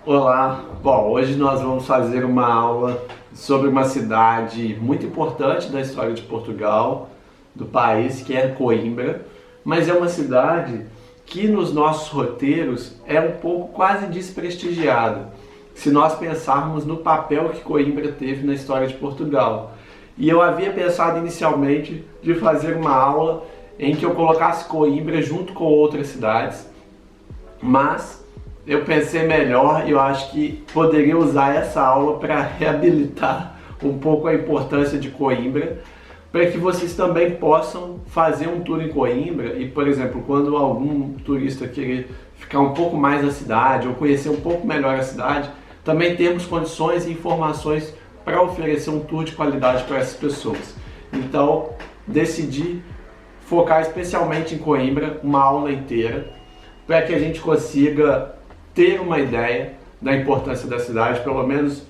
Olá, bom, hoje nós vamos fazer uma aula sobre uma cidade muito importante da história de Portugal, do país, que é Coimbra, mas é uma cidade que nos nossos roteiros é um pouco quase desprestigiada, se nós pensarmos no papel que Coimbra teve na história de Portugal. E eu havia pensado inicialmente de fazer uma aula em que eu colocasse Coimbra junto com outras cidades, mas eu pensei melhor e eu acho que poderia usar essa aula para reabilitar um pouco a importância de Coimbra, para que vocês também possam fazer um tour em Coimbra e, por exemplo, quando algum turista querer ficar um pouco mais na cidade ou conhecer um pouco melhor a cidade, também temos condições e informações para oferecer um tour de qualidade para essas pessoas. Então, decidi focar especialmente em Coimbra, uma aula inteira, para que a gente consiga ter uma ideia da importância da cidade, pelo menos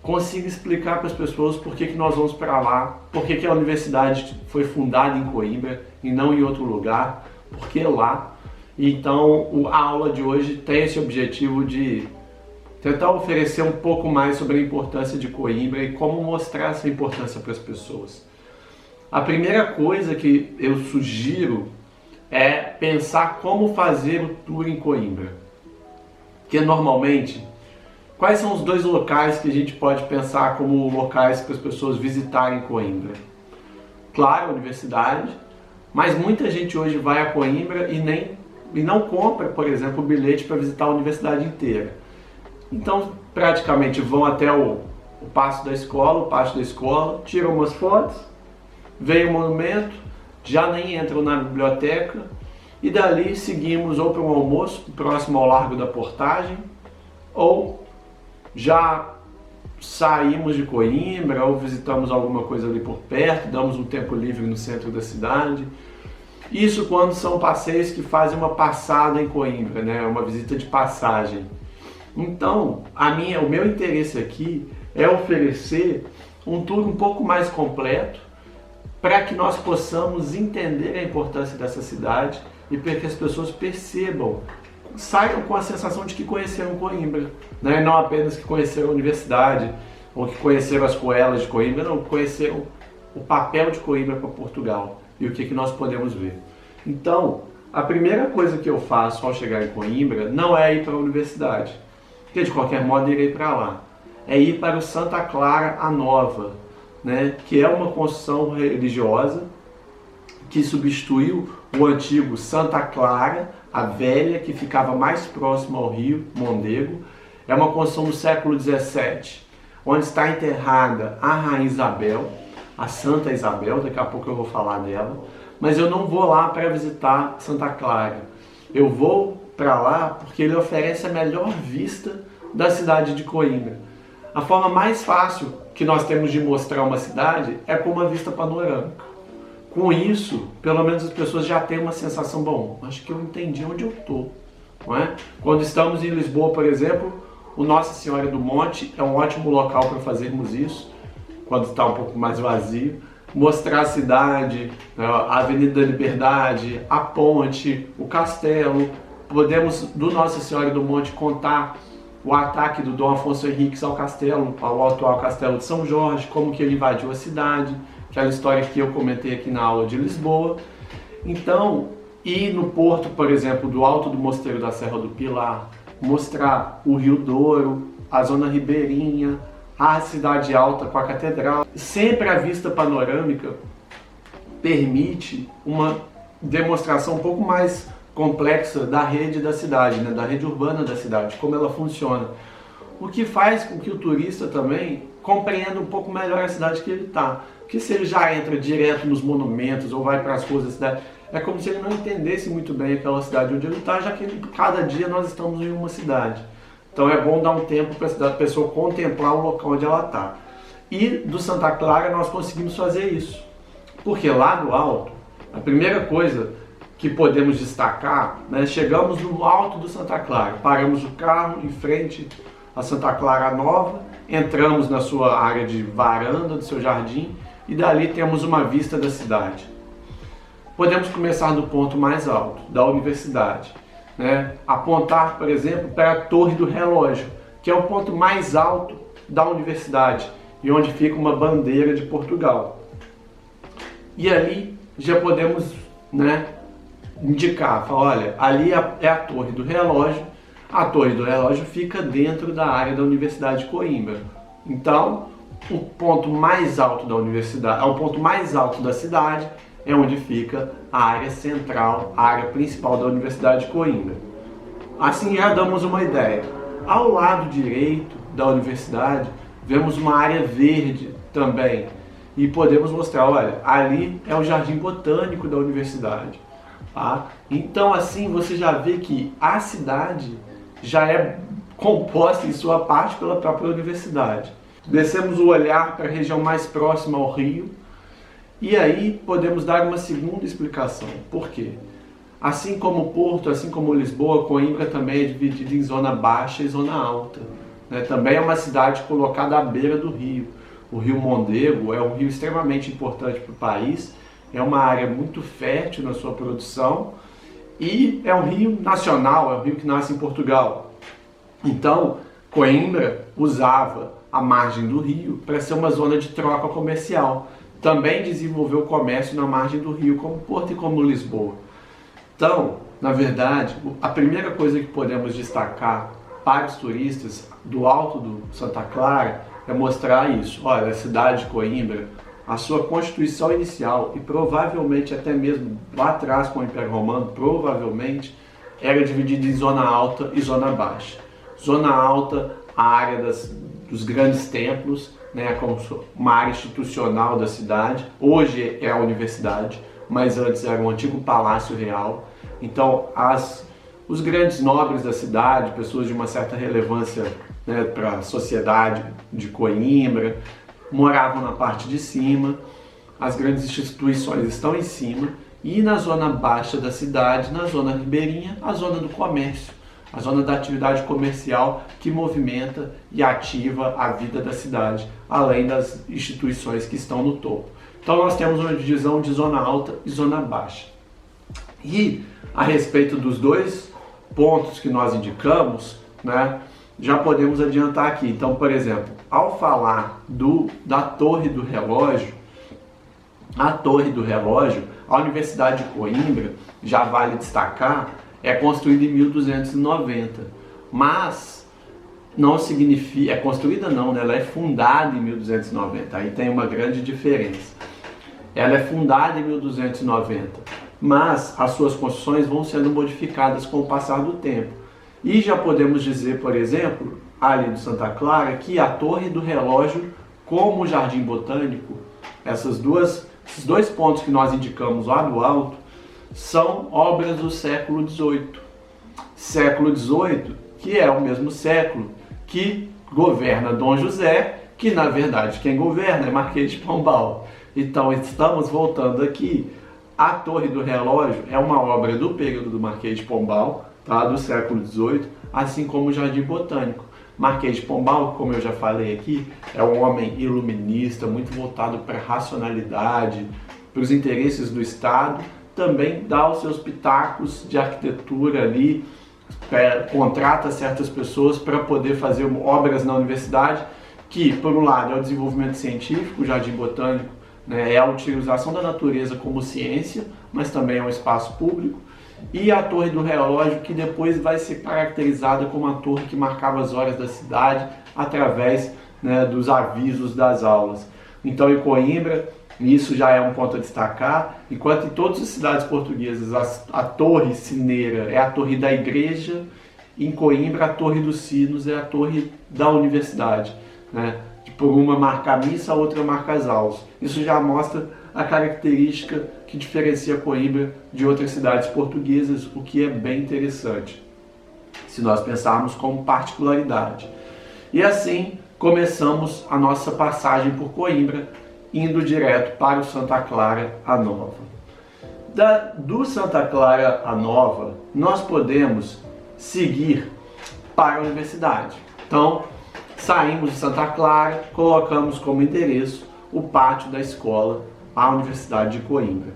consiga explicar para as pessoas por que nós vamos para lá, por que a universidade foi fundada em Coimbra e não em outro lugar, por que lá. Então a aula de hoje tem esse objetivo de tentar oferecer um pouco mais sobre a importância de Coimbra e como mostrar essa importância para as pessoas. A primeira coisa que eu sugiro é pensar como fazer o tour em Coimbra. Porque normalmente, quais são os dois locais que a gente pode pensar como locais para as pessoas visitarem Coimbra? Claro, a universidade, mas muita gente hoje vai a Coimbra e não compra, por exemplo, o bilhete para visitar a universidade inteira. Então, praticamente vão até o pátio da escola, tiram umas fotos, veem o monumento, já nem entram na biblioteca, e dali seguimos ou para um almoço próximo ao Largo da Portagem, ou já saímos de Coimbra, ou visitamos alguma coisa ali por perto, damos um tempo livre no centro da cidade. Isso quando são passeios que fazem uma passada em Coimbra, né? Uma visita de passagem. Então, o meu interesse aqui é oferecer um tour um pouco mais completo, para que nós possamos entender a importância dessa cidade e para que as pessoas percebam, saiam com a sensação de que conheceram Coimbra, né? Não apenas que conheceram a universidade ou que conheceram as coelas de Coimbra, não, conheceram o papel de Coimbra para Portugal e o que nós podemos ver. Então, a primeira coisa que eu faço ao chegar em Coimbra não é ir para a universidade, porque de qualquer modo irei para lá, é ir para o Santa Clara a Nova, né? Que é uma construção religiosa que substituiu o antigo Santa Clara, a velha, que ficava mais próximo ao rio Mondego. É uma construção do século XVII, onde está enterrada a Rainha Isabel, a Santa Isabel, daqui a pouco eu vou falar dela, mas eu não vou lá para visitar Santa Clara. Eu vou para lá porque ele oferece a melhor vista da cidade de Coimbra. A forma mais fácil que nós temos de mostrar uma cidade é com uma vista panorâmica. Com isso, pelo menos as pessoas já têm uma sensação, bom, acho que eu entendi onde eu estou. Não é? Quando estamos em Lisboa, por exemplo, o Nossa Senhora do Monte é um ótimo local para fazermos isso, quando está um pouco mais vazio. Mostrar a cidade, a Avenida da Liberdade, a ponte, o castelo. Podemos, do Nossa Senhora do Monte, contar o ataque do Dom Afonso Henriques ao castelo, ao atual Castelo de São Jorge, como que ele invadiu a cidade, aquela história que eu comentei aqui na aula de Lisboa. Então, ir no porto, por exemplo, do Alto do Mosteiro da Serra do Pilar, mostrar o Rio Douro, a zona ribeirinha, a Cidade Alta com a catedral. Sempre a vista panorâmica permite uma demonstração um pouco mais complexa da rede da cidade, né? Da rede urbana da cidade, como ela funciona. O que faz com que o turista também compreenda um pouco melhor a cidade que ele está. Porque se ele já entra direto nos monumentos ou vai para as ruas da cidade, é como se ele não entendesse muito bem aquela cidade onde ele está, já que cada dia nós estamos em uma cidade. Então é bom dar um tempo para a pessoa contemplar o local onde ela está. E do Santa Clara nós conseguimos fazer isso. Porque lá do alto, a primeira coisa que podemos destacar, né, chegamos no alto do Santa Clara, paramos o carro em frente a Santa Clara Nova, entramos na sua área de varanda, do seu jardim, e dali temos uma vista da cidade. Podemos começar do ponto mais alto, da universidade, né? Apontar, por exemplo, para a Torre do Relógio, que é o ponto mais alto da universidade e onde fica uma bandeira de Portugal. E ali já podemos, né, indicar, falar, olha, ali é a Torre do Relógio. A Torre do Relógio fica dentro da área da Universidade de Coimbra. Então, o ponto mais alto da universidade, o ponto mais alto da cidade é onde fica a área central, a área principal da Universidade de Coimbra. Assim já damos uma ideia. Ao lado direito da universidade, vemos uma área verde também. E podemos mostrar, olha, ali é o Jardim Botânico da universidade. Tá? Então assim você já vê que a cidade já é composta em sua parte pela própria universidade. Descemos o olhar para a região mais próxima ao rio e aí podemos dar uma segunda explicação. Por quê? Assim como Porto, assim como Lisboa, Coimbra também é dividida em zona baixa e zona alta. Né? Também é uma cidade colocada à beira do rio. O rio Mondego é um rio extremamente importante para o país, é uma área muito fértil na sua produção e é um rio nacional, é um rio que nasce em Portugal. Então, Coimbra usava a margem do rio para ser uma zona de troca comercial. Também desenvolveu o comércio na margem do rio, como Porto e como Lisboa. Então, na verdade, a primeira coisa que podemos destacar para os turistas do Alto do Santa Clara é mostrar isso. Olha, a cidade de Coimbra, a sua constituição inicial e provavelmente até mesmo lá atrás com o Império Romano, provavelmente era dividida em zona alta e zona baixa. Zona alta, a área dos grandes templos, né, como uma área institucional da cidade. Hoje é a universidade, mas antes era um antigo palácio real. Então, os grandes nobres da cidade, pessoas de uma certa relevância, né, para a sociedade de Coimbra, moravam na parte de cima, as grandes instituições estão em cima, e na zona baixa da cidade, na zona ribeirinha, a zona do comércio, a zona da atividade comercial que movimenta e ativa a vida da cidade, além das instituições que estão no topo. Então nós temos uma divisão de zona alta e zona baixa. E a respeito dos dois pontos que nós indicamos, né, já podemos adiantar aqui. Então, por exemplo, ao falar da Torre do Relógio, a Universidade de Coimbra, já vale destacar, é construída em 1290, mas não significa, é construída não, né? Ela é fundada em 1290, aí tem uma grande diferença. Ela é fundada em 1290, mas as suas construções vão sendo modificadas com o passar do tempo. E já podemos dizer, por exemplo, ali do Santa Clara, que a Torre do Relógio, como o Jardim Botânico, esses dois pontos que nós indicamos lá do alto, são obras do século XVIII. Século XVIII, que é o mesmo século que governa Dom José, que na verdade quem governa é Marquês de Pombal. Então estamos voltando aqui. A Torre do Relógio é uma obra do período do Marquês de Pombal, tá? Do século XVIII, assim como o Jardim Botânico. Marquês de Pombal, como eu já falei aqui, é um homem iluminista, muito voltado para a racionalidade, para os interesses do Estado. Também dá os seus pitacos de arquitetura ali, contrata certas pessoas para poder fazer obras na universidade, que, por um lado, é o desenvolvimento científico, o Jardim Botânico, né, é a utilização da natureza como ciência, mas também é um espaço público, e a Torre do Relógio, que depois vai ser caracterizada como a torre que marcava as horas da cidade através, né, dos avisos das aulas. Então, em Coimbra, isso já é um ponto a destacar, enquanto em todas as cidades portuguesas a torre sineira é a torre da igreja, em Coimbra a Torre dos Sinos é a torre da universidade, né? Por uma marca a missa, a outra marca as aulas. Isso já mostra a característica que diferencia Coimbra de outras cidades portuguesas, o que é bem interessante, se nós pensarmos como particularidade. E assim começamos a nossa passagem por Coimbra, indo direto para o Santa Clara a Nova. Do Santa Clara a Nova, nós podemos seguir para a universidade. Então, saímos de Santa Clara, colocamos como endereço o pátio da escola, a Universidade de Coimbra.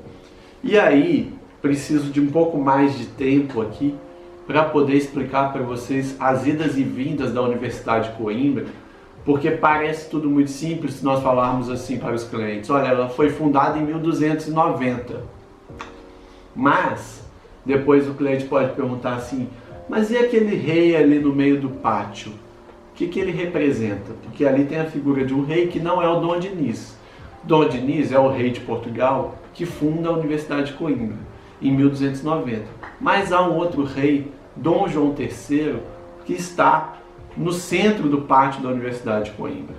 E aí, preciso de um pouco mais de tempo aqui para poder explicar para vocês as idas e vindas da Universidade de Coimbra, porque parece tudo muito simples se nós falarmos assim para os clientes. Olha, ela foi fundada em 1290. Mas, depois o cliente pode perguntar assim, mas e aquele rei ali no meio do pátio? O que ele representa? Porque ali tem a figura de um rei que não é o Dom Diniz. Dom Diniz é o rei de Portugal que funda a Universidade de Coimbra, em 1290. Mas há um outro rei, Dom João III, que está no centro do pátio da Universidade de Coimbra.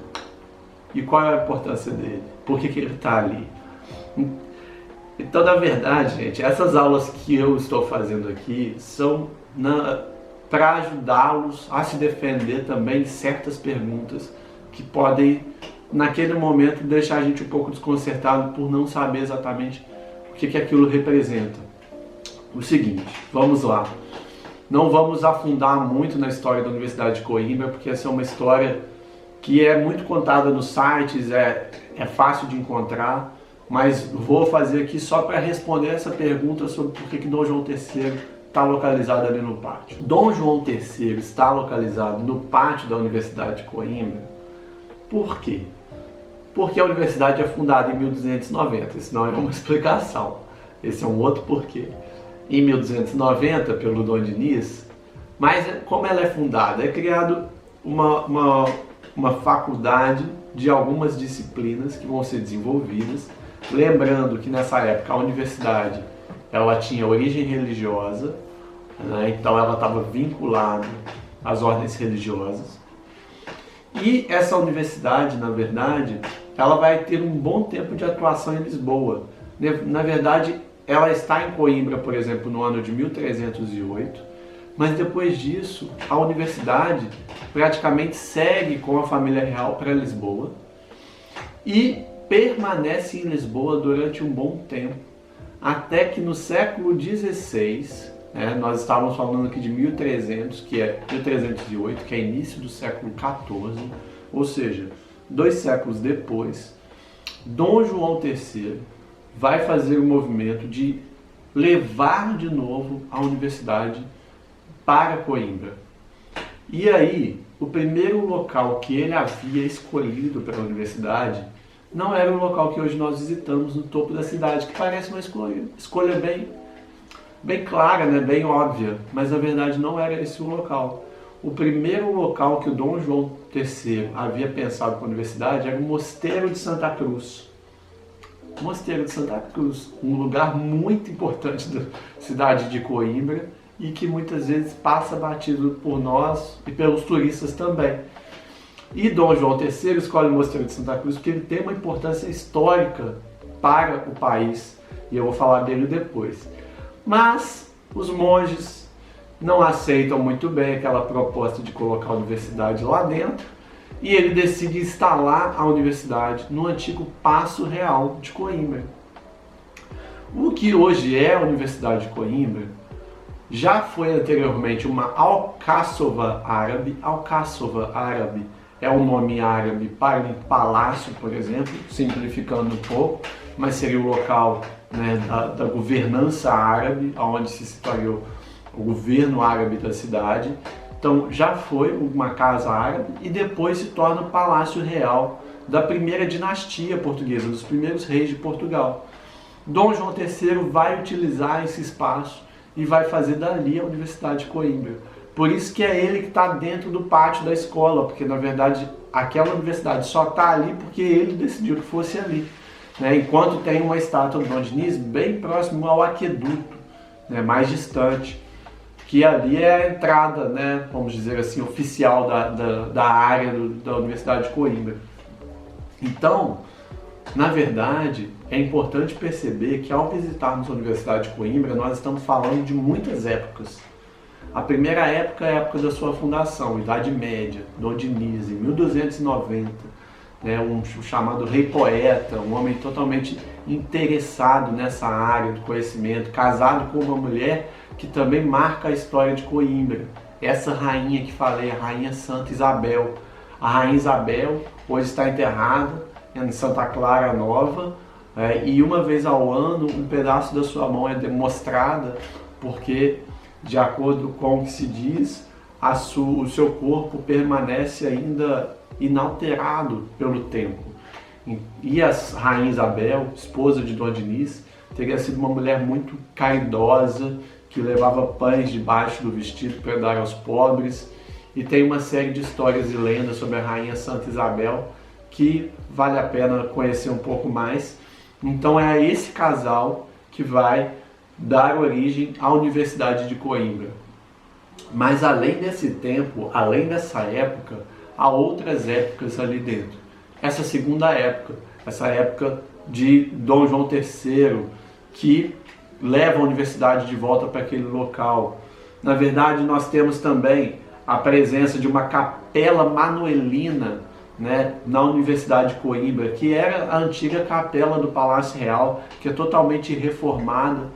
E qual é a importância dele? Por que ele está ali? Então, na verdade, gente, essas aulas que eu estou fazendo aqui são para ajudá-los a se defender também de certas perguntas que podem, naquele momento, deixar a gente um pouco desconcertado por não saber exatamente o que aquilo representa. O seguinte, vamos lá. Não vamos afundar muito na história da Universidade de Coimbra, porque essa é uma história que é muito contada nos sites, é fácil de encontrar, mas vou fazer aqui só para responder essa pergunta sobre por que Dom João III está localizado ali no pátio. Dom João III está localizado no pátio da Universidade de Coimbra, por quê? Porque a universidade é fundada em 1290, isso não é uma explicação, esse é um outro porquê. Em 1290, pelo Dom Diniz, mas como ela é fundada? É criado uma faculdade de algumas disciplinas que vão ser desenvolvidas, lembrando que nessa época a universidade ela tinha origem religiosa, né? Então ela estava vinculada às ordens religiosas, e essa universidade, na verdade, ela vai ter um bom tempo de atuação em Lisboa. Na verdade, ela está em Coimbra, por exemplo, no ano de 1308, mas depois disso, a universidade praticamente segue com a família real para Lisboa e permanece em Lisboa durante um bom tempo, até que no século XVI, nós estávamos falando aqui de 1300, que é 1308, que é início do século XIV, ou seja, 2 séculos depois, Dom João III vai fazer o movimento de levar de novo a universidade para Coimbra. E aí, o primeiro local que ele havia escolhido para a universidade não era o local que hoje nós visitamos no topo da cidade, que parece uma escolha bem clara, né? Bem óbvia, mas na verdade não era esse o local. O primeiro local que o Dom João III havia pensado para a universidade era o Mosteiro de Santa Cruz. Mosteiro de Santa Cruz, um lugar muito importante da cidade de Coimbra e que muitas vezes passa batido por nós e pelos turistas também. E Dom João III escolhe o Mosteiro de Santa Cruz porque ele tem uma importância histórica para o país, e eu vou falar dele depois. Mas os monges não aceitam muito bem aquela proposta de colocar a universidade lá dentro, e ele decide instalar a universidade no antigo Paço Real de Coimbra. O que hoje é a Universidade de Coimbra já foi anteriormente uma alcáçova árabe. Alcáçova árabe é um nome árabe para um palácio, por exemplo, simplificando um pouco, mas seria o local, né, da governança árabe, onde se situaria o governo árabe da cidade. Então já foi uma casa árabe e depois se torna o Palácio Real da primeira dinastia portuguesa, dos primeiros reis de Portugal. Dom João III vai utilizar esse espaço e vai fazer dali a Universidade de Coimbra. Por isso que é ele que está dentro do pátio da escola, porque na verdade aquela universidade só está ali porque ele decidiu que fosse ali, né? Enquanto tem uma estátua do Dom Diniz bem próximo ao aqueduto, né, mais distante, que ali é a entrada, né, vamos dizer assim, oficial da área da Universidade de Coimbra. Então, na verdade, é importante perceber que ao visitarmos a Universidade de Coimbra, nós estamos falando de muitas épocas. A primeira época é a época da sua fundação, Idade Média, Dom Diniz, em 1290, né, um chamado rei poeta, um homem totalmente interessado nessa área do conhecimento, casado com uma mulher que também marca a história de Coimbra. Essa rainha que falei, a rainha Santa Isabel. A rainha Isabel hoje está enterrada em Santa Clara Nova, e uma vez ao ano um pedaço da sua mão é demonstrada, porque De acordo com o que se diz, o seu corpo permanece ainda inalterado pelo tempo. E a Rainha Isabel, esposa de Dom Dinis, teria sido uma mulher muito caridosa, que levava pães debaixo do vestido para dar aos pobres. E tem uma série de histórias e lendas sobre a Rainha Santa Isabel que vale a pena conhecer um pouco mais. Então é esse casal que vai dar origem à Universidade de Coimbra. Mas além desse tempo, além dessa época, há outras épocas ali dentro. Essa segunda época, essa época de Dom João III, que leva a universidade de volta para aquele local. Na verdade, nós temos também a presença de uma capela manuelina, né, na Universidade de Coimbra, que era a antiga capela do Palácio Real, que é totalmente reformada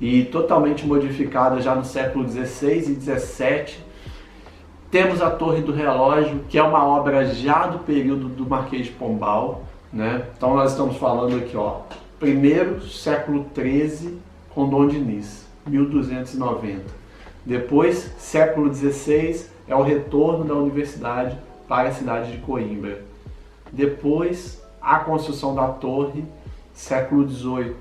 e totalmente modificada já no século XVI e XVII. Temos a Torre do Relógio, que é uma obra já do período do Marquês de Pombal, né? Então nós estamos falando aqui, ó, primeiro século XIII com Dom Dinis, 1290. Depois, século XVI, é o retorno da universidade para a cidade de Coimbra. Depois, a construção da torre, século XVIII.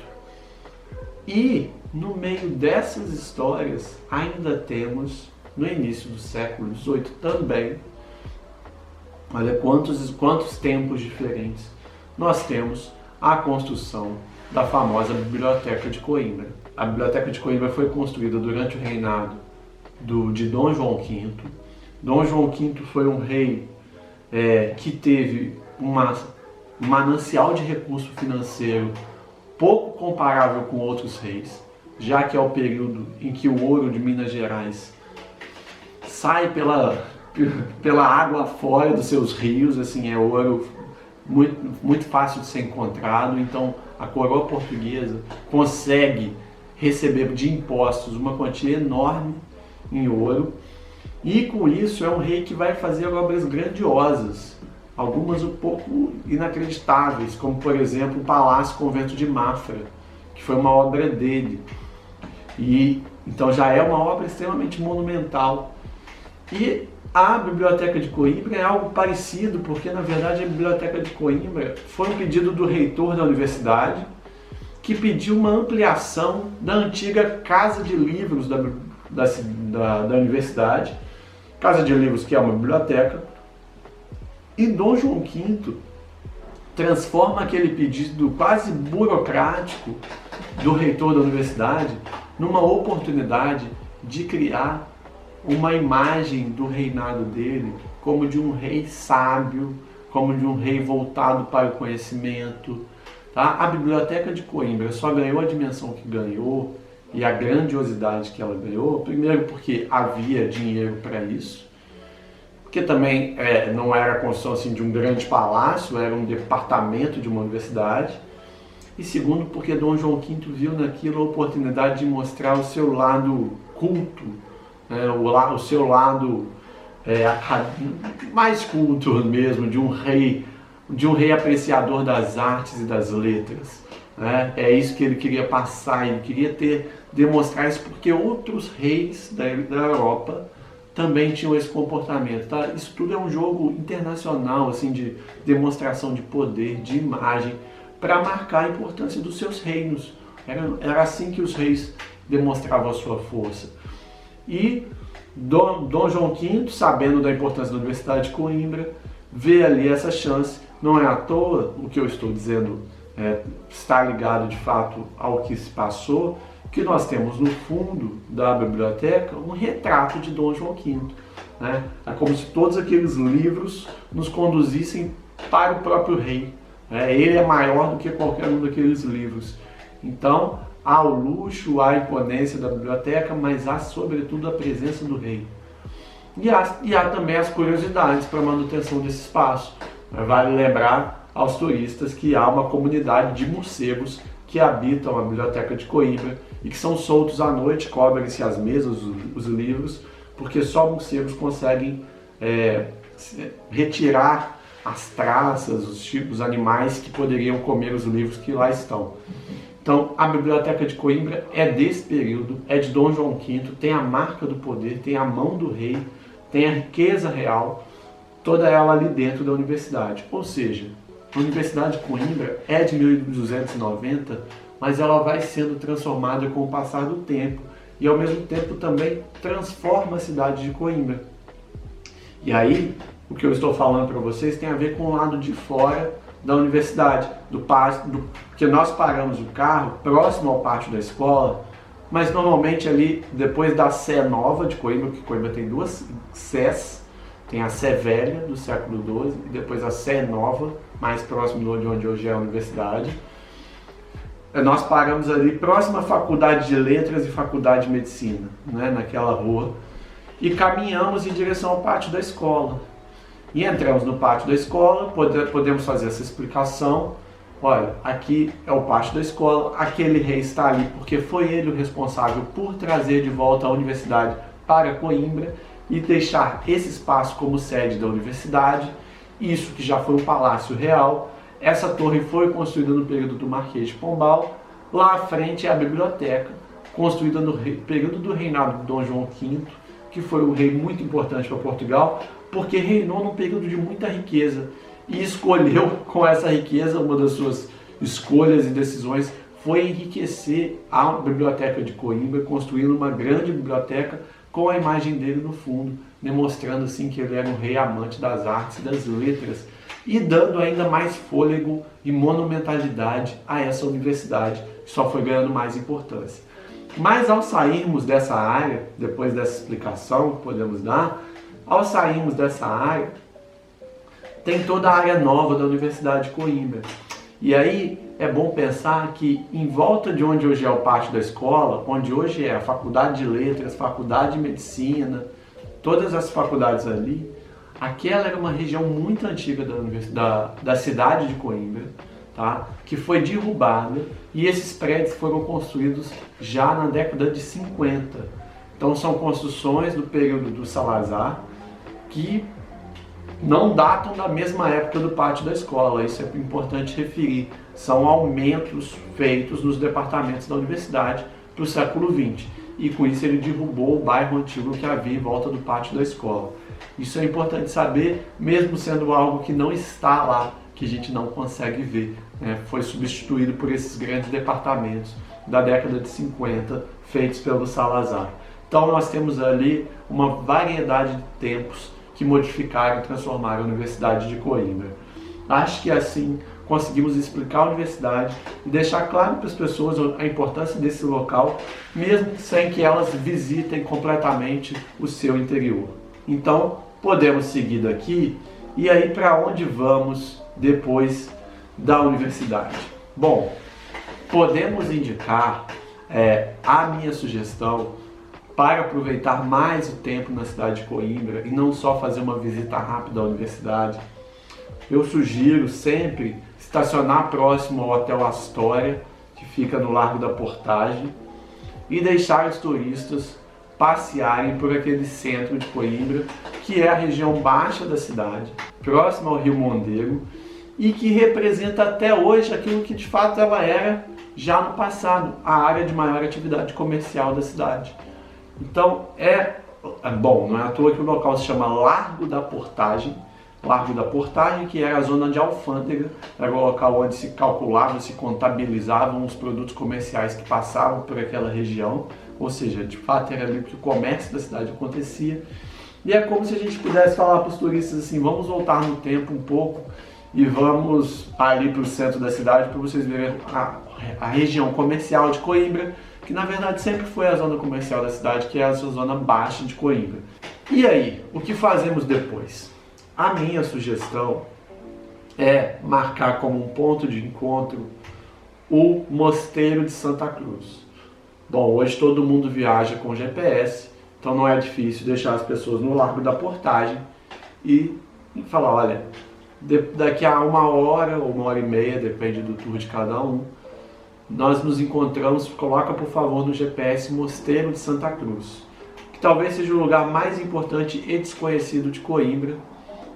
E, no meio dessas histórias, ainda temos, no início do século XVIII também, olha quantos tempos diferentes, nós temos a construção da famosa Biblioteca de Coimbra. A Biblioteca de Coimbra foi construída durante o reinado de Dom João V. Dom João V foi um rei que teve um manancial de recurso financeiro pouco comparável com outros reis, já que é o período em que o ouro de Minas Gerais sai pela água fora dos seus rios, assim, é ouro muito fácil de ser encontrado. Então a coroa portuguesa consegue receber de impostos uma quantia enorme em ouro, e com isso é um rei que vai fazer obras grandiosas, algumas um pouco inacreditáveis, como por exemplo o Palácio Convento de Mafra, que foi uma obra dele, e então já é uma obra extremamente monumental. E a Biblioteca de Coimbra é algo parecido, porque na verdade a Biblioteca de Coimbra foi um pedido do reitor da universidade, que pediu uma ampliação da antiga Casa de Livros da universidade, Casa de Livros que é uma biblioteca, e Dom João V transforma aquele pedido quase burocrático do reitor da universidade numa oportunidade de criar uma imagem do reinado dele como de um rei sábio, como de um rei voltado para o conhecimento. Tá? A Biblioteca de Coimbra só ganhou a dimensão que ganhou e a grandiosidade que ela ganhou, primeiro porque havia dinheiro para isso, porque também não era a construção assim, de um grande palácio, era um departamento de uma universidade, e segundo porque Dom João V viu naquilo a oportunidade de mostrar o seu lado culto, né, o seu lado mais culto mesmo, de um rei apreciador das artes e das letras. Né? É isso que ele queria passar, ele queria demonstrar isso porque outros reis da Europa também tinham esse comportamento. Tá? Isso tudo é um jogo internacional, assim, de demonstração de poder, de imagem, para marcar a importância dos seus reinos. Era assim que os reis demonstravam a sua força. E Dom João V, sabendo da importância da Universidade de Coimbra, vê ali essa chance. Não é à toa o que eu estou dizendo está ligado de fato ao que se passou, que nós temos no fundo da biblioteca um retrato de Dom João V. Né? É como se todos aqueles livros nos conduzissem para o próprio rei. Ele é maior do que qualquer um daqueles livros. Então, há o luxo, há a imponência da biblioteca, mas há sobretudo a presença do rei. E há também as curiosidades para a manutenção desse espaço. Vale lembrar aos turistas que há uma comunidade de morcegos que habitam a Biblioteca de Coimbra e que são soltos à noite, cobrem-se as mesas, os livros, porque só morcegos conseguem retirar as traças, os animais que poderiam comer os livros que lá estão. Então, a Biblioteca de Coimbra é desse período, é de Dom João V, tem a marca do poder, tem a mão do rei, tem a riqueza real, toda ela ali dentro da universidade. Ou seja, a Universidade de Coimbra é de 1290, mas ela vai sendo transformada com o passar do tempo e ao mesmo tempo também transforma a cidade de Coimbra. E aí, o que eu estou falando para vocês tem a ver com o lado de fora da universidade, que nós paramos o carro próximo ao pátio da escola, mas normalmente ali depois da Sé Nova de Coimbra, porque Coimbra tem duas Sés, tem a Sé Velha do século XII e depois a Sé Nova, mais próximo de onde hoje é a universidade. Nós paramos ali próximo à Faculdade de Letras e Faculdade de Medicina, né, naquela rua, e caminhamos em direção ao pátio da escola. E entramos no pátio da escola, podemos fazer essa explicação. Olha, aqui é o pátio da escola, aquele rei está ali porque foi ele o responsável por trazer de volta a universidade para Coimbra e deixar esse espaço como sede da universidade. Isso que já foi um palácio real. Essa torre foi construída no período do Marquês de Pombal. Lá à frente é a biblioteca, construída no período do reinado de Dom João V, que foi um rei muito importante para Portugal, porque reinou num período de muita riqueza e escolheu com essa riqueza, uma das suas escolhas e decisões foi enriquecer a Biblioteca de Coimbra, construindo uma grande biblioteca com a imagem dele no fundo, demonstrando assim que ele era um rei amante das artes e das letras e dando ainda mais fôlego e monumentalidade a essa universidade, que só foi ganhando mais importância. Mas ao sairmos dessa área, depois dessa explicação que podemos dar, ao sairmos dessa área, tem toda a área nova da Universidade de Coimbra. E aí é bom pensar que em volta de onde hoje é o pátio da escola, onde hoje é a Faculdade de Letras, Faculdade de Medicina, todas as faculdades ali, aquela era uma região muito antiga da cidade de Coimbra, tá? Que foi derrubada e esses prédios foram construídos já na década de 50. Então são construções do período do Salazar que não datam da mesma época do pátio da escola, isso é importante referir. São aumentos feitos nos departamentos da universidade para o século XX. E com isso ele derrubou o bairro antigo que havia em volta do pátio da escola. Isso é importante saber, mesmo sendo algo que não está lá, que a gente não consegue ver. Foi substituído por esses grandes departamentos da década de 50, feitos pelo Salazar. Então nós temos ali uma variedade de tempos que modificaram e transformaram a Universidade de Coimbra. Acho que assim conseguimos explicar a universidade e deixar claro para as pessoas a importância desse local, mesmo sem que elas visitem completamente o seu interior. Então, podemos seguir daqui e aí para onde vamos depois da universidade? Bom, podemos indicar a minha sugestão para aproveitar mais o tempo na cidade de Coimbra e não só fazer uma visita rápida à universidade. Eu sugiro sempre estacionar próximo ao Hotel Astoria, que fica no Largo da Portagem, e deixar os turistas passearem por aquele centro de Coimbra, que é a região baixa da cidade, próximo ao Rio Mondego, e que representa até hoje aquilo que de fato ela era já no passado, a área de maior atividade comercial da cidade. Então bom, não é à toa que o local se chama Largo da Portagem, que era a zona de alfândega, era o local onde se calculavam, se contabilizavam os produtos comerciais que passavam por aquela região, ou seja, de fato era ali que o comércio da cidade acontecia. E é como se a gente pudesse falar para os turistas assim, vamos voltar no tempo um pouco e vamos ali para o centro da cidade para vocês verem a região comercial de Coimbra, que na verdade sempre foi a zona comercial da cidade, que é a zona baixa de Coimbra. E aí, o que fazemos depois? A minha sugestão é marcar como um ponto de encontro o Mosteiro de Santa Cruz. Bom, hoje todo mundo viaja com GPS, então não é difícil deixar as pessoas no Largo da Portagem e falar, olha, daqui a 1 hora ou 1h30, depende do tour de cada um, nós nos encontramos, coloca por favor no GPS Mosteiro de Santa Cruz, que talvez seja o lugar mais importante e desconhecido de Coimbra,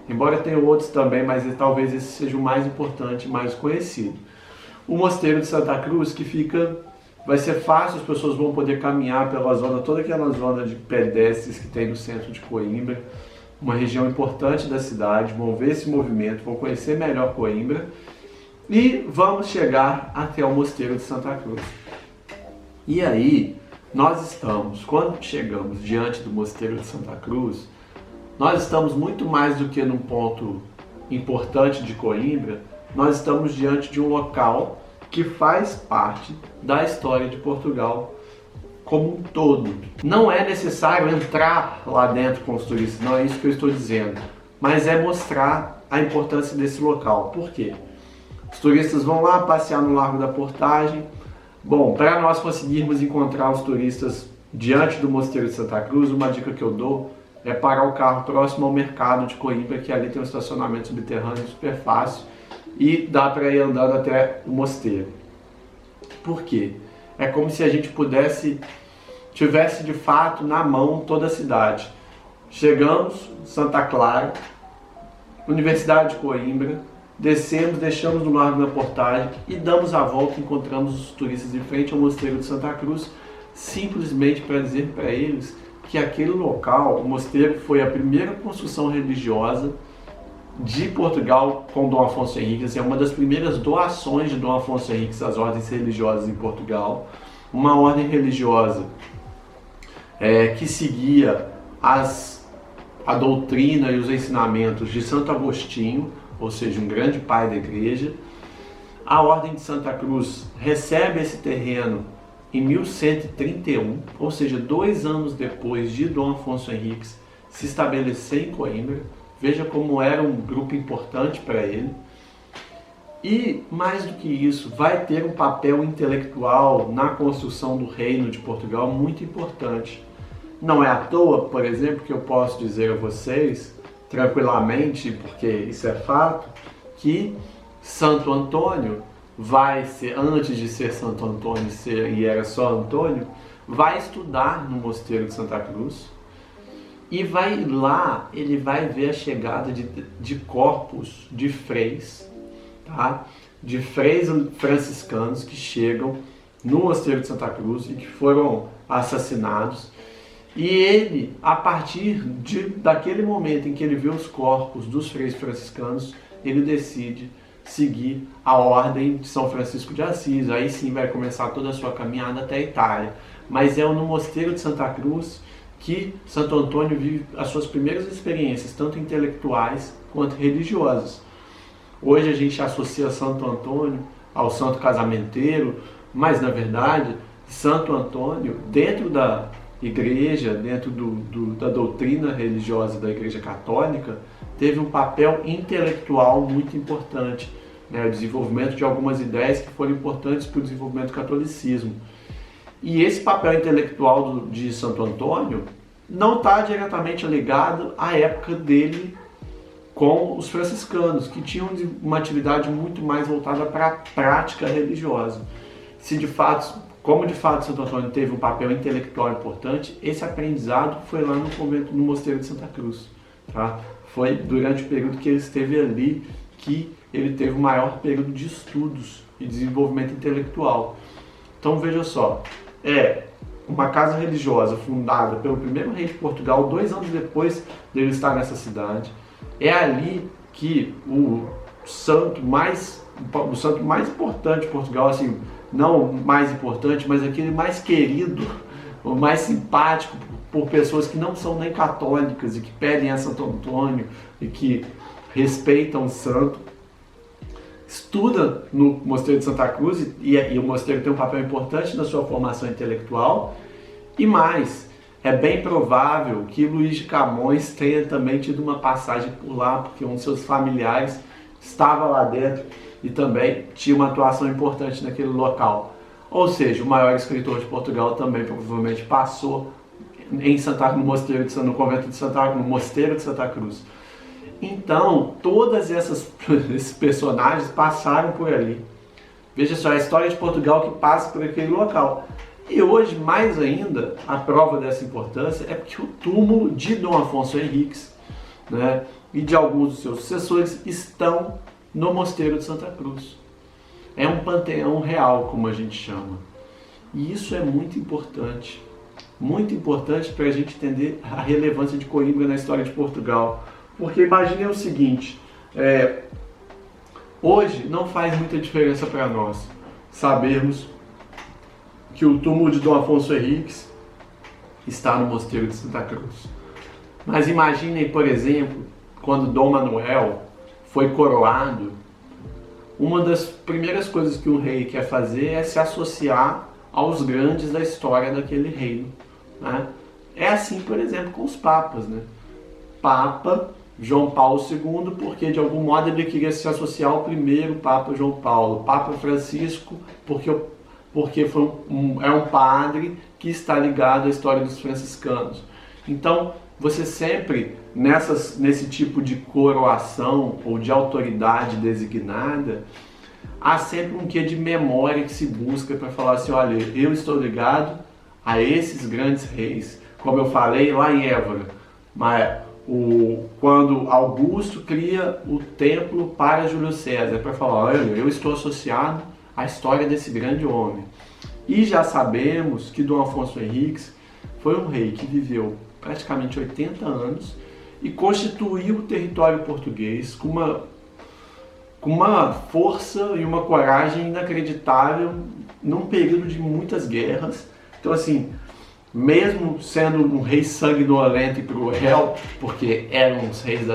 embora tenha outros também, mas talvez esse seja o mais importante e mais conhecido. o Mosteiro de Santa Cruz, que vai ser fácil, as pessoas vão poder caminhar pela zona, toda aquela zona de pedestres que tem no centro de Coimbra, uma região importante da cidade, vão ver esse movimento, vão conhecer melhor Coimbra e vamos chegar até o Mosteiro de Santa Cruz. E aí, quando chegamos diante do Mosteiro de Santa Cruz, nós estamos muito mais do que num ponto importante de Coimbra, nós estamos diante de um local que faz parte da história de Portugal como um todo. Não é necessário entrar lá dentro com os turistas, não é isso que eu estou dizendo, mas é mostrar a importância desse local. Por quê? Os turistas vão lá passear no Largo da Portagem. Bom, para nós conseguirmos encontrar os turistas diante do Mosteiro de Santa Cruz, uma dica que eu dou é parar o carro próximo ao mercado de Coimbra, que ali tem um estacionamento subterrâneo super fácil e dá para ir andando até o mosteiro. Por quê? É como se a gente tivesse de fato na mão toda a cidade. Chegamos, Santa Clara, Universidade de Coimbra, descemos, deixamos no Largo da Portagem e damos a volta, encontramos os turistas em frente ao Mosteiro de Santa Cruz, simplesmente para dizer para eles que aquele local, o mosteiro, foi a primeira construção religiosa de Portugal com Dom Afonso Henriques, é uma das primeiras doações de Dom Afonso Henriques às ordens religiosas em Portugal, uma ordem religiosa que seguia a doutrina e os ensinamentos de Santo Agostinho, ou seja, um grande pai da igreja. A Ordem de Santa Cruz recebe esse terreno em 1131, ou seja, 2 anos depois de Dom Afonso Henriques se estabelecer em Coimbra. Veja como era um grupo importante para ele. E, mais do que isso, vai ter um papel intelectual na construção do Reino de Portugal muito importante. Não é à toa, por exemplo, que eu posso dizer a vocês, tranquilamente, porque isso é fato, que Santo Antônio vai ser, antes de ser Santo Antônio e era só Antônio, vai estudar no Mosteiro de Santa Cruz e ele vai ver a chegada de corpos de freis, tá? De freis franciscanos que chegam no Mosteiro de Santa Cruz e que foram assassinados. E ele, a partir daquele momento em que ele vê os corpos dos freis franciscanos, ele decide seguir a ordem de São Francisco de Assis. Aí sim vai começar toda a sua caminhada até a Itália. Mas é no Mosteiro de Santa Cruz que Santo Antônio vive as suas primeiras experiências, tanto intelectuais quanto religiosas. Hoje a gente associa Santo Antônio ao santo casamenteiro, mas na verdade Santo Antônio, dentro da igreja, dentro da doutrina religiosa da Igreja Católica, teve um papel intelectual muito importante, né? O desenvolvimento de algumas ideias que foram importantes para o desenvolvimento do catolicismo. E esse papel intelectual de Santo Antônio não está diretamente ligado à época dele com os franciscanos, que tinham uma atividade muito mais voltada para a prática religiosa. Como de fato Santo Antônio teve um papel intelectual importante, esse aprendizado foi lá no convento, no Mosteiro de Santa Cruz. Tá? Foi durante o período que ele esteve ali que ele teve o maior período de estudos e desenvolvimento intelectual. Então veja só, é uma casa religiosa fundada pelo primeiro rei de Portugal, 2 anos depois dele estar nessa cidade. É ali que o santo mais importante de Portugal, assim, não mais importante, mas aquele mais querido, o mais simpático por pessoas que não são nem católicas e que pedem a Santo Antônio e que respeitam o santo, estuda no Mosteiro de Santa Cruz e o mosteiro tem um papel importante na sua formação intelectual. E mais, é bem provável que Luís de Camões tenha também tido uma passagem por lá, porque um de seus familiares estava lá dentro e também tinha uma atuação importante naquele local. Ou seja, o maior escritor de Portugal também provavelmente passou no Mosteiro de Santa Cruz. Então, todas esses personagens passaram por ali. Veja só, a história de Portugal que passa por aquele local. E hoje, mais ainda, a prova dessa importância é porque o túmulo de Dom Afonso Henriques, né, e de alguns dos seus sucessores estão no Mosteiro de Santa Cruz. É um panteão real, como a gente chama. E isso é muito importante para a gente entender a relevância de Coimbra na história de Portugal. Porque imaginem o seguinte, hoje não faz muita diferença para nós sabermos que o túmulo de Dom Afonso Henriques está no Mosteiro de Santa Cruz. Mas imaginem, por exemplo, quando Dom Manuel foi coroado, uma das primeiras coisas que um rei quer fazer é se associar aos grandes da história daquele reino, né? É assim, por exemplo, com os papas, né? Papa João Paulo II, porque de algum modo ele queria se associar ao primeiro Papa João Paulo. Papa Francisco, porque é um padre que está ligado à história dos franciscanos. Então, você sempre, nesse tipo de coroação ou de autoridade designada, há sempre um quê de memória que se busca para falar assim, olha, eu estou ligado a esses grandes reis. Como eu falei lá em Évora, quando Augusto cria o templo para Júlio César, para falar, olha, eu estou associado à história desse grande homem. E já sabemos que Dom Afonso Henriques foi um rei que viveu praticamente 80 anos e constituiu o território português com uma força e uma coragem inacreditável num período de muitas guerras. Então, assim, mesmo sendo um rei sanguinolento e cruel, porque eram os reis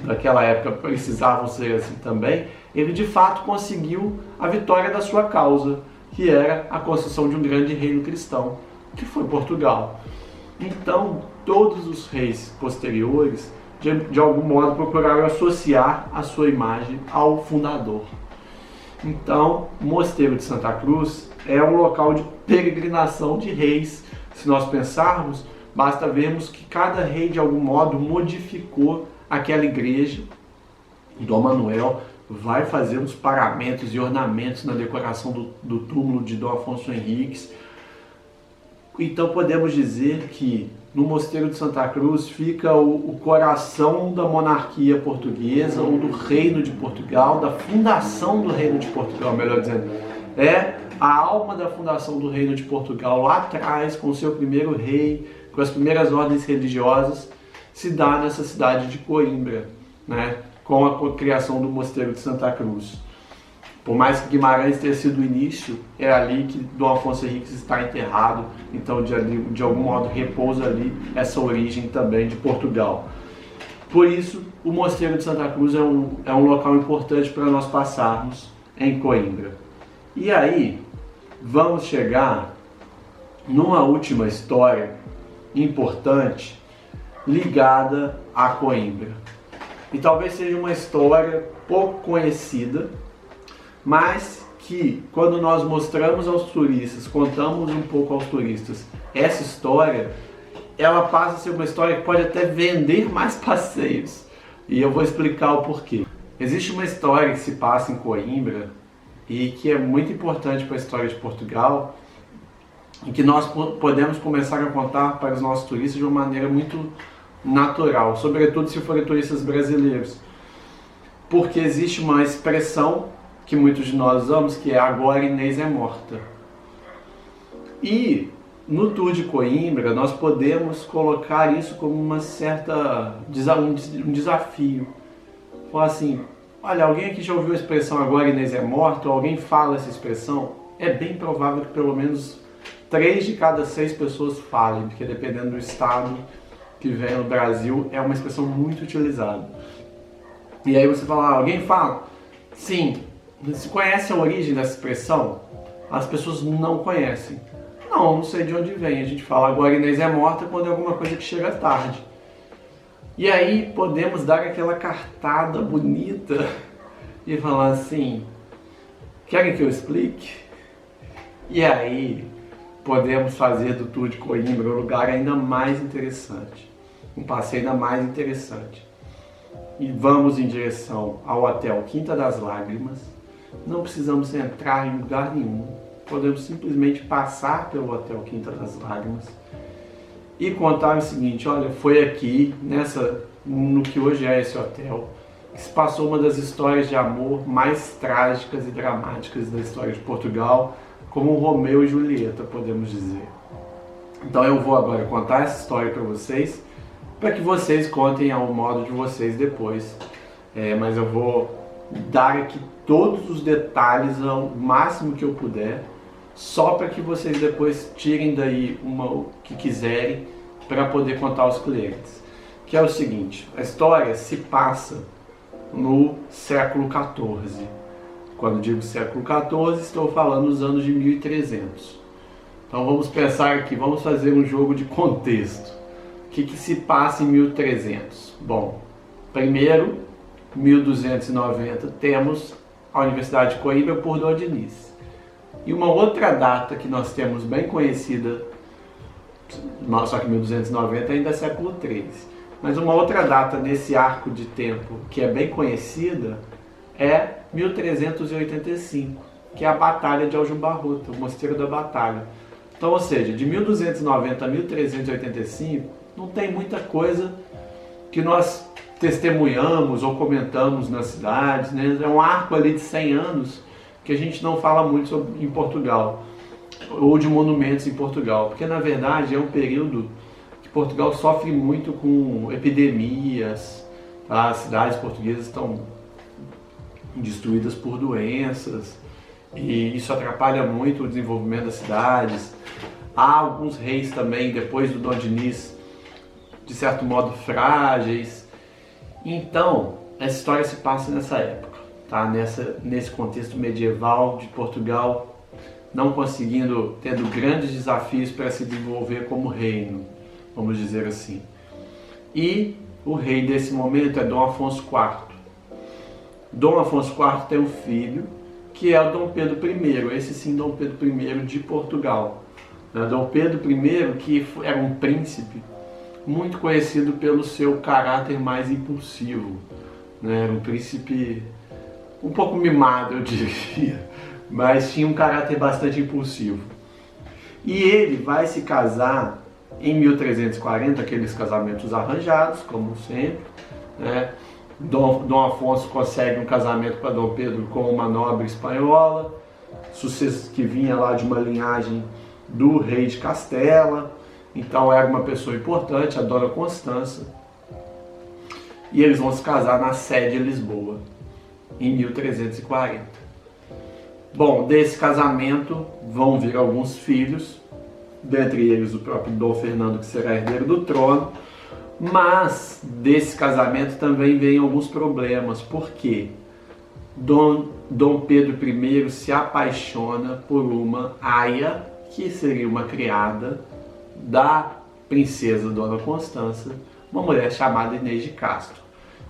daquela época, precisavam ser assim também, ele de fato conseguiu a vitória da sua causa, que era a construção de um grande reino cristão, que foi Portugal. Então, todos os reis posteriores, de algum modo, procuraram associar a sua imagem ao fundador. Então, o Mosteiro de Santa Cruz é um local de peregrinação de reis. Se nós pensarmos, basta vermos que cada rei, de algum modo, modificou aquela igreja. Dom Manuel vai fazer uns paramentos e ornamentos na decoração do túmulo de Dom Afonso Henriques. Então podemos dizer que no Mosteiro de Santa Cruz fica o coração da monarquia portuguesa, ou do Reino de Portugal, da fundação do Reino de Portugal, melhor dizendo. É a alma da fundação do Reino de Portugal, lá atrás, com o seu primeiro rei, com as primeiras ordens religiosas, se dá nessa cidade de Coimbra, né? Com a criação do Mosteiro de Santa Cruz. Por mais que Guimarães tenha sido o início, é ali que Dom Afonso Henriques está enterrado, então de algum modo repousa ali essa origem também de Portugal. Por isso, o Mosteiro de Santa Cruz é um local importante para nós passarmos em Coimbra. E aí, vamos chegar numa última história importante ligada a Coimbra. E talvez seja uma história pouco conhecida, mas que quando nós mostramos aos turistas, contamos um pouco aos turistas essa história, ela passa a ser uma história que pode até vender mais passeios. E eu vou explicar o porquê. Existe uma história que se passa em Coimbra e que é muito importante para a história de Portugal e que nós podemos começar a contar para os nossos turistas de uma maneira muito natural, sobretudo se forem turistas brasileiros. Porque existe uma expressão que muitos de nós usamos, que é agora Inês é morta. E no Tour de Coimbra nós podemos colocar isso como um desafio. Falar assim, olha, alguém aqui já ouviu a expressão agora Inês é morta? Ou alguém fala essa expressão? É bem provável que pelo menos 3 de cada 6 pessoas falem, porque dependendo do estado que vem no Brasil, é uma expressão muito utilizada. E aí você fala, alguém fala? Sim. Você conhece a origem dessa expressão? As pessoas não conhecem. Não sei de onde vem. A gente fala agora Inês é morta quando é alguma coisa que chega tarde. E aí podemos dar aquela cartada bonita e falar assim, querem que eu explique? E aí podemos fazer do Tour de Coimbra um lugar ainda mais interessante. Um passeio ainda mais interessante. E vamos em direção ao Hotel Quinta das Lágrimas. Não precisamos entrar em lugar nenhum. Podemos simplesmente passar pelo Hotel Quinta das Lágrimas e contar o seguinte, olha, foi aqui, no que hoje é esse hotel, que se passou uma das histórias de amor mais trágicas e dramáticas da história de Portugal, como Romeu e Julieta, podemos dizer. Então eu vou agora contar essa história para vocês, para que vocês contem ao modo de vocês depois. Mas eu vou dar aqui todos os detalhes ao máximo que eu puder, só para que vocês depois tirem daí o que quiserem para poder contar aos clientes. Que é o seguinte, a história se passa no século XIV. Quando digo século XIV, estou falando dos anos de 1300. Então vamos pensar aqui, vamos fazer um jogo de contexto. O que se passa em 1300? Bom, primeiro, 1290, temos a Universidade de Coimbra por Dom Diniz. E uma outra data que nós temos bem conhecida, só que 1290 ainda é século XIII, mas uma outra data nesse arco de tempo que é bem conhecida é 1385, que é a Batalha de Aljubarrota, o Mosteiro da Batalha. Então, ou seja, de 1290 a 1385 não tem muita coisa que nós testemunhamos ou comentamos nas cidades, né? É um arco ali de 100 anos que a gente não fala muito sobre em Portugal, ou de monumentos em Portugal, porque na verdade é um período que Portugal sofre muito com epidemias, tá? As cidades portuguesas estão destruídas por doenças e isso atrapalha muito o desenvolvimento das cidades. Há alguns reis também, depois do Dom Diniz, de certo modo frágeis. Então, essa história se passa nessa época, tá? Nesse contexto medieval de Portugal, não conseguindo, tendo grandes desafios para se desenvolver como reino, vamos dizer assim. E o rei desse momento é Dom Afonso IV. Dom Afonso IV tem um filho, que é o Dom Pedro I, esse sim, Dom Pedro I de Portugal. Dom Pedro I, que era um príncipe, muito conhecido pelo seu caráter mais impulsivo, né? Era um príncipe um pouco mimado, eu diria, mas tinha um caráter bastante impulsivo. E ele vai se casar em 1340, aqueles casamentos arranjados, como sempre, né? Dom Afonso consegue um casamento para Dom Pedro com uma nobre espanhola, que vinha lá de uma linhagem do rei de Castela. Então era uma pessoa importante, a Dona Constança, e eles vão se casar na sede de Lisboa, em 1340. Bom, desse casamento vão vir alguns filhos, dentre eles o próprio Dom Fernando, que será herdeiro do trono, mas desse casamento também vem alguns problemas, porque Dom Pedro I se apaixona por uma aia, que seria uma criada da princesa Dona Constança, uma mulher chamada Inês de Castro.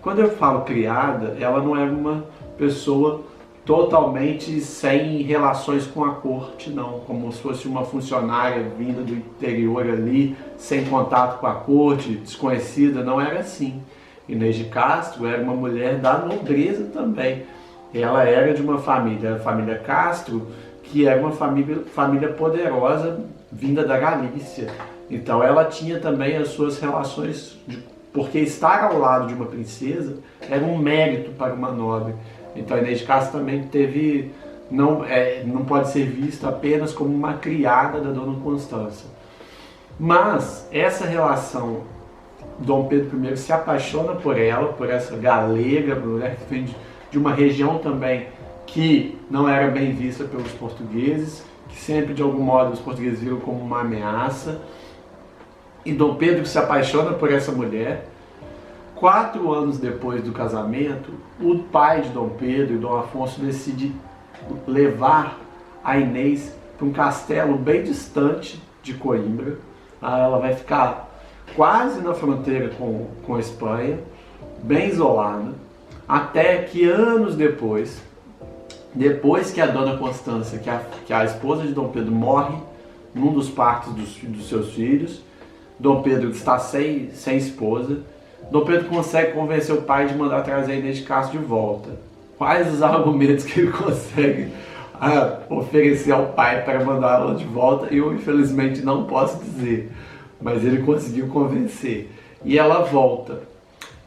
Quando eu falo criada, ela não era uma pessoa totalmente sem relações com a corte, não, como se fosse uma funcionária vinda do interior ali, sem contato com a corte, desconhecida, não era assim. Inês de Castro era uma mulher da nobreza também. Ela era de uma família, a família Castro, que era uma família poderosa, vinda da Galícia. Então ela tinha também as suas relações, porque estar ao lado de uma princesa era um mérito para uma nobre. Então a Inês de Castro também não pode ser vista apenas como uma criada da Dona Constança. Mas essa relação, Dom Pedro I se apaixona por ela, por essa galega, mulher que vem de uma região também que não era bem vista pelos portugueses, que sempre de algum modo os portugueses viram como uma ameaça. E Dom Pedro se apaixona por essa mulher. 4 anos depois do casamento, o pai de Dom Pedro e Dom Afonso decide levar a Inês para um castelo bem distante de Coimbra. Ela vai ficar quase na fronteira com a Espanha, bem isolada, até que anos depois que a Dona Constança, que é a esposa de Dom Pedro, morre num dos partos dos seus filhos, Dom Pedro está sem esposa, Dom Pedro consegue convencer o pai de mandar trazer a Inês de Castro de volta. Quais os argumentos que ele consegue oferecer ao pai para mandá-la de volta? Eu, infelizmente, não posso dizer, mas ele conseguiu convencer. E ela volta.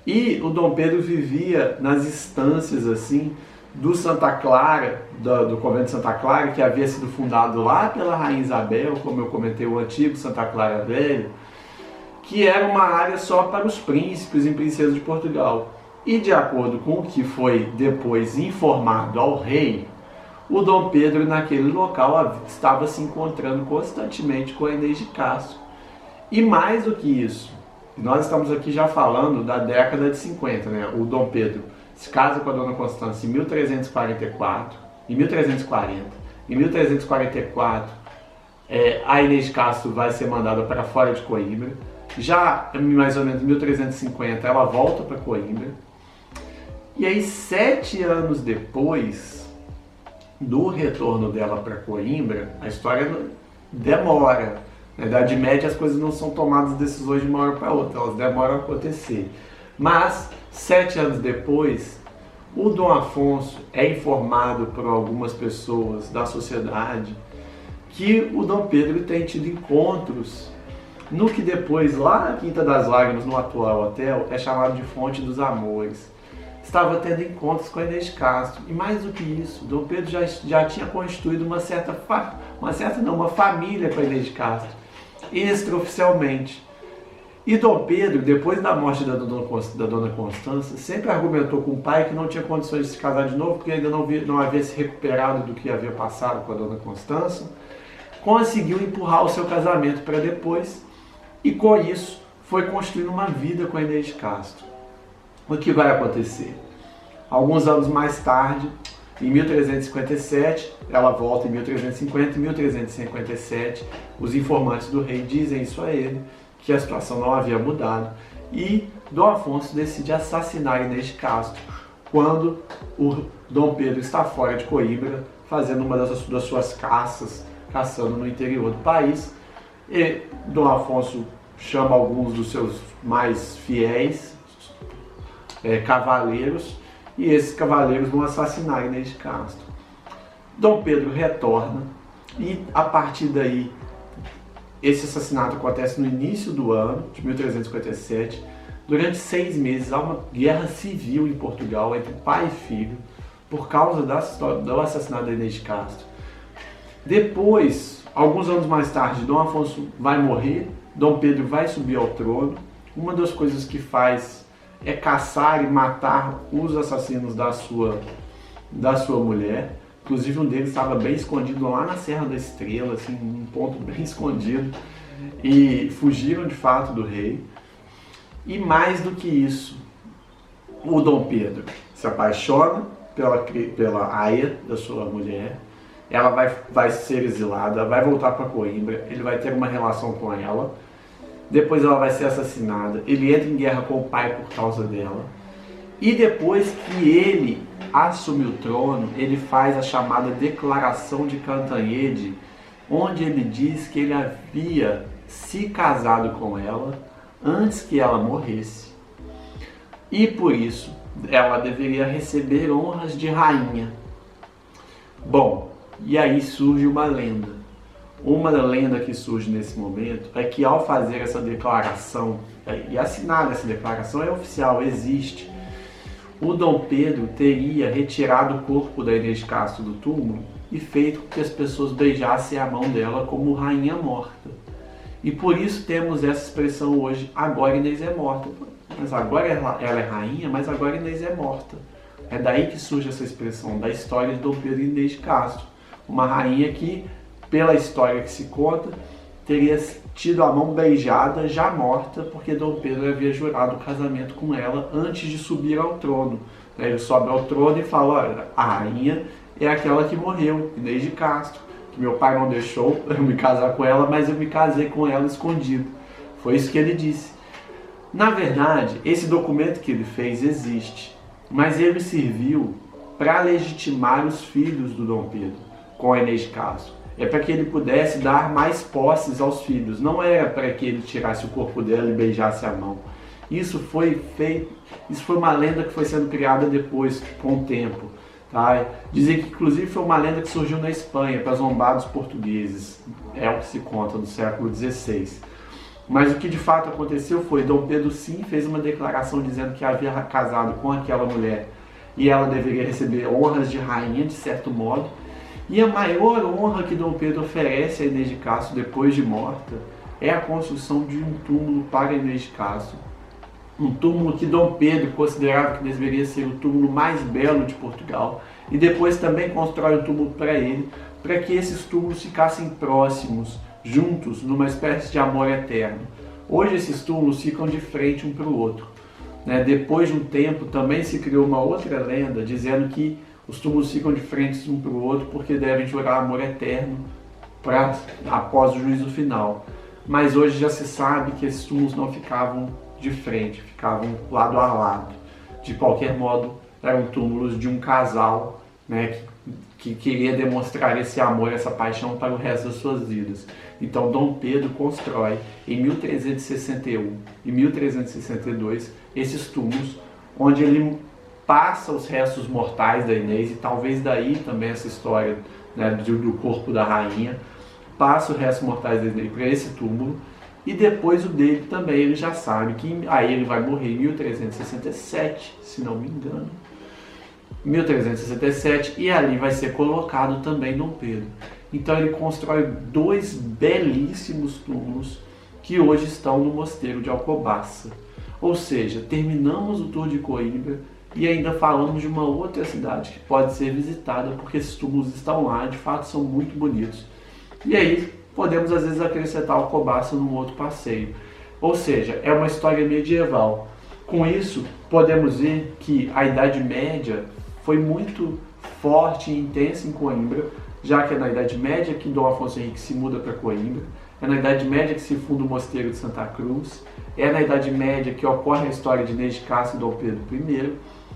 E o Dom Pedro vivia nas instâncias assim do Santa Clara, do convento de Santa Clara, que havia sido fundado lá pela Rainha Isabel, como eu comentei, o antigo Santa Clara Velho, que era uma área só para os príncipes e princesas de Portugal. E de acordo com o que foi depois informado ao rei, o Dom Pedro naquele local estava se encontrando constantemente com a Inês de Castro. E mais do que isso, nós estamos aqui já falando da década de 50, né? O Dom Pedro se casa com a Dona Constança em 1344, em 1340. Em 1344, a Inês de Castro vai ser mandada para fora de Coimbra. Já em mais ou menos 1350, ela volta para Coimbra. E aí, 7 anos depois do retorno dela para Coimbra, a história demora. Na Idade Média as coisas não são tomadas decisões de uma hora para outra, elas demoram a acontecer. Mas, 7 anos depois, o Dom Afonso é informado por algumas pessoas da sociedade que o Dom Pedro tem tido encontros no que depois, lá na Quinta das Lágrimas, no atual hotel, é chamado de Fonte dos Amores. Estava tendo encontros com a Inês de Castro. E mais do que isso, Dom Pedro já tinha constituído uma família com a Inês de Castro, extraoficialmente. E Dom Pedro, depois da morte da Dona Constança, sempre argumentou com o pai que não tinha condições de se casar de novo, porque ainda não havia se recuperado do que havia passado com a Dona Constança. Conseguiu empurrar o seu casamento para depois, e com isso foi construindo uma vida com a Inês de Castro. O que vai acontecer? Alguns anos mais tarde, em 1357, ela volta em 1350, em 1357, os informantes do rei dizem isso a ele, que a situação não havia mudado, e Dom Afonso decide assassinar Inês de Castro quando o Dom Pedro está fora de Coimbra, fazendo uma das suas caças, caçando no interior do país, e Dom Afonso chama alguns dos seus mais fiéis cavaleiros, e esses cavaleiros vão assassinar Inês de Castro. Dom Pedro retorna, e a partir daí esse assassinato acontece no início do ano de 1357. Durante 6 meses há uma guerra civil em Portugal entre pai e filho por causa do assassinato da Inês de Castro. Depois, alguns anos mais tarde, Dom Afonso vai morrer, Dom Pedro vai subir ao trono. Uma das coisas que faz é caçar e matar os assassinos da sua mulher. Inclusive um deles estava bem escondido lá na Serra da Estrela, assim, num ponto bem escondido. E fugiram de fato do rei. E mais do que isso, o Dom Pedro se apaixona pela aia da sua mulher. Ela vai ser exilada, vai voltar para Coimbra, ele vai ter uma relação com ela. Depois ela vai ser assassinada, ele entra em guerra com o pai por causa dela. E depois que ele assume o trono, ele faz a chamada Declaração de Cantanhede, onde ele diz que ele havia se casado com ela antes que ela morresse. E por isso, ela deveria receber honras de rainha. Bom, e aí surge uma lenda. Uma lenda que surge nesse momento é que ao fazer essa declaração, e assinar essa declaração é oficial, existe, o Dom Pedro teria retirado o corpo da Inês de Castro do túmulo e feito com que as pessoas beijassem a mão dela como rainha morta. E por isso temos essa expressão hoje, agora Inês é morta. Mas agora ela é rainha, mas agora Inês é morta. É daí que surge essa expressão, da história de Dom Pedro e Inês de Castro. Uma rainha que, pela história que se conta, teria tido a mão beijada já morta, porque Dom Pedro havia jurado o casamento com ela antes de subir ao trono. Ele sobe ao trono e fala, olha, a rainha é aquela que morreu, Inês de Castro, que meu pai não deixou eu me casar com ela, mas eu me casei com ela escondido. Foi isso que ele disse. Na verdade, esse documento que ele fez existe, mas ele serviu para legitimar os filhos do Dom Pedro com a Inês de Castro. É para que ele pudesse dar mais posses aos filhos, não era para que ele tirasse o corpo dela e beijasse a mão. Isso foi uma lenda que foi sendo criada depois, com o tempo. Tá? Dizem que inclusive foi uma lenda que surgiu na Espanha para zombar dos portugueses, é o que se conta, do século XVI. Mas o que de fato aconteceu foi, Dom Pedro sim fez uma declaração dizendo que havia casado com aquela mulher e ela deveria receber honras de rainha, de certo modo. E a maior honra que Dom Pedro oferece a Inês de Castro depois de morta é a construção de um túmulo para Inês de Castro. Um túmulo que Dom Pedro considerava que deveria ser o túmulo mais belo de Portugal, e depois também constrói um túmulo para ele, para que esses túmulos ficassem próximos, juntos, numa espécie de amor eterno. Hoje esses túmulos ficam de frente um para o outro. Depois de um tempo também se criou uma outra lenda dizendo que os túmulos ficam de frente um para o outro porque devem jurar amor eterno após o juízo final. Mas hoje já se sabe que esses túmulos não ficavam de frente, ficavam lado a lado. De qualquer modo, eram túmulos de um casal, que queria demonstrar esse amor, essa paixão para o resto das suas vidas. Então Dom Pedro constrói em 1361 e 1362 esses túmulos, onde ele passa os restos mortais da Inês, e talvez daí também essa história do corpo da rainha, passa os restos mortais da Inês para esse túmulo, e depois o dele também, ele já sabe que aí ele vai morrer em 1367, se não me engano, 1367, e ali vai ser colocado também Dom Pedro. Então ele constrói dois belíssimos túmulos que hoje estão no mosteiro de Alcobaça. Ou seja, terminamos o tour de Coimbra e ainda falamos de uma outra cidade que pode ser visitada, porque esses túmulos estão lá, de fato são muito bonitos. E aí podemos às vezes acrescentar Alcobaça num outro passeio. Ou seja, é uma história medieval. Com isso, podemos ver que a Idade Média foi muito forte e intensa em Coimbra, já que é na Idade Média que Dom Afonso Henrique se muda para Coimbra, é na Idade Média que se funda o Mosteiro de Santa Cruz, é na Idade Média que ocorre a história de Inês de Castro e Dom Pedro I,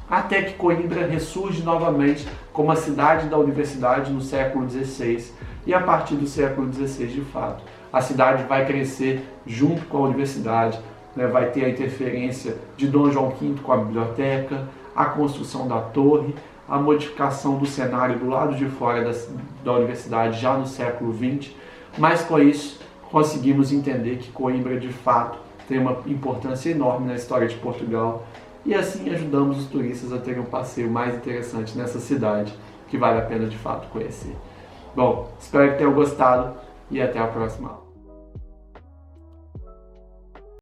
até que Coimbra ressurge novamente como a cidade da universidade no século XVI, e a partir do século XVI, de fato, a cidade vai crescer junto com a universidade, vai ter a interferência de Dom João V com a biblioteca, a construção da torre, a modificação do cenário do lado de fora da universidade já no século XX, mas com isso conseguimos entender que Coimbra de fato tem uma importância enorme na história de Portugal, e assim ajudamos os turistas a terem um passeio mais interessante nessa cidade que vale a pena de fato conhecer. Bom, espero que tenham gostado e até a próxima aula.